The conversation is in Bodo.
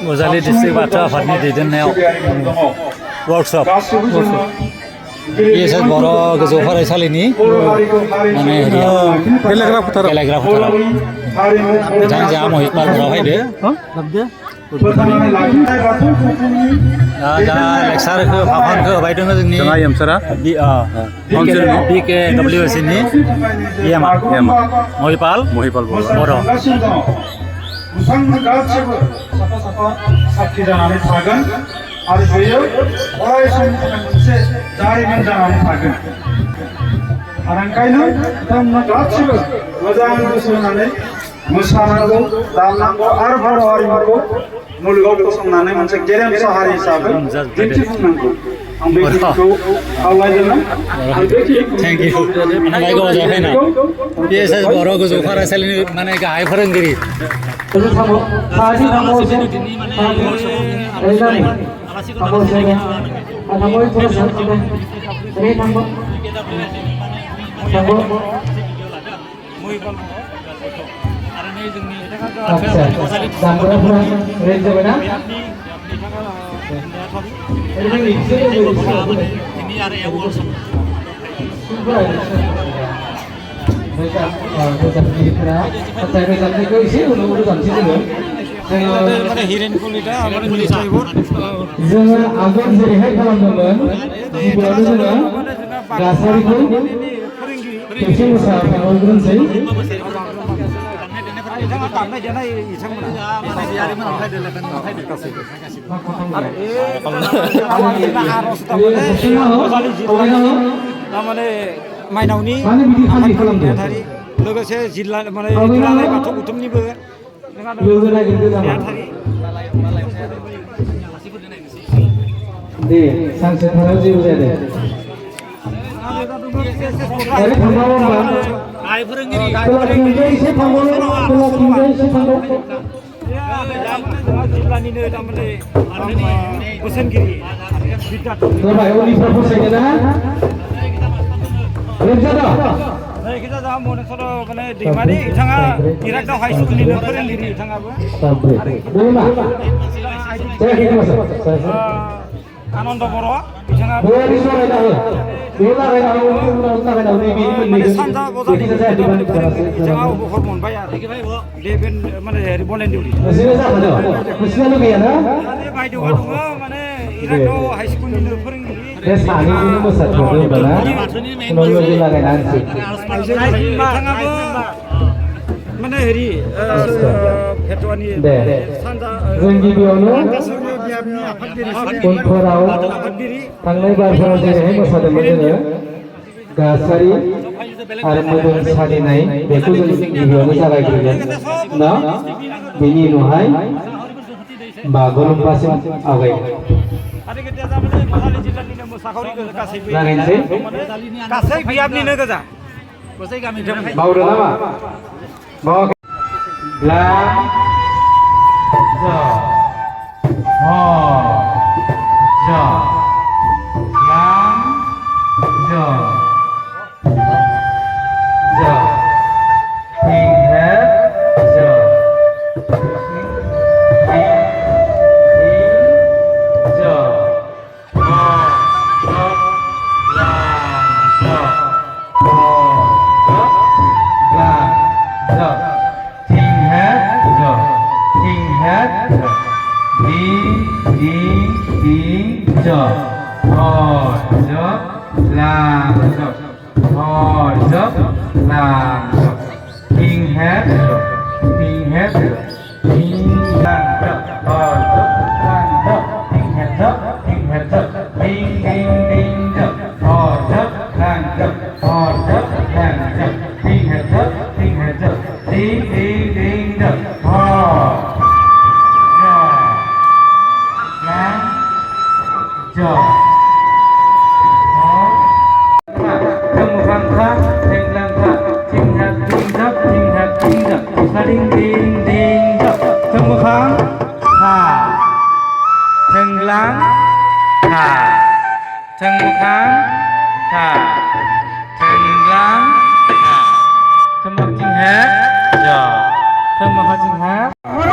बजालि डिस्ट्रिक्ट बाथौ आफादनि दैदेननायाव वर्कशप एस बर' गोजौ फरायसालिनि माने गेलेग्रा फोथाराव बिथां जोंहा महितपाल बराव फैदो दा लेक्सारखौ फाफानखौ होबाय दङ जोंनि बि के डब्लिउ एस नि महिपाल बर' बिथांमोन गासैबो साफा साफा साख्रि जानानै थागोन आरो बेयो अराय समनि थाखाय मोनसे जारिमिन जानानै थागोन आरो ओंखायनो बिथांमोना गासैबो मोजां गोसो होनानै मोसानांगौ दामनांगौ आरो बर' हारिमुखौ मुलुगाव फोसावनानै मोनसे गेरेमसा हारि हिसाबै दिन्थिफुंनांगौ आं बेखिनिखौ खावलायदोंमोन थेंक इउ माने बाय गोबाव जायाखै ना एस बर' गोजौ फरायसालिनि माने गाहाय फोरोंगिरि जोङो आगोल जेरैहाय खालामदोंमोन गिबियावनो जोङो गासारिखौ खेबसे मोसाहरग्रोनोसै माइनावनि लोगोसे जिल्ला माने बाथौ बुथुमनिबो दे सानसे थानायाव जेबो जादों जिल्लानिनो थारमाने बोसोनगिरि माने दैमारि बिथाङा इरागदाव हाइ स्कुलनिनो फोरोंगिरि बिथाङाबो आनन्द बर' बिथाङा माने सानजा बजालि बिथाङा अबखर मोनबाय आरो बे माने भलेन्टियार बायद'आ दङ माने इरागदाव हाइ स्कुलनिनो फोरोंगिरि बिथाङाबो माने हेरि फेटवानि सानजा जों गिबियावनो उनफोराव थांनाय बारफोराव जेरैहाय मोसादोंमोन जोङो गासारि आरो मोदोम सालिनाय बेखौ जों गिबियावनो जागायग्रोगोन ना बेनि उनावहाय बागुरुम्बासिम आवगायगोन गासै बियाबनिनो गोजा मावदो नामा Terima kasih.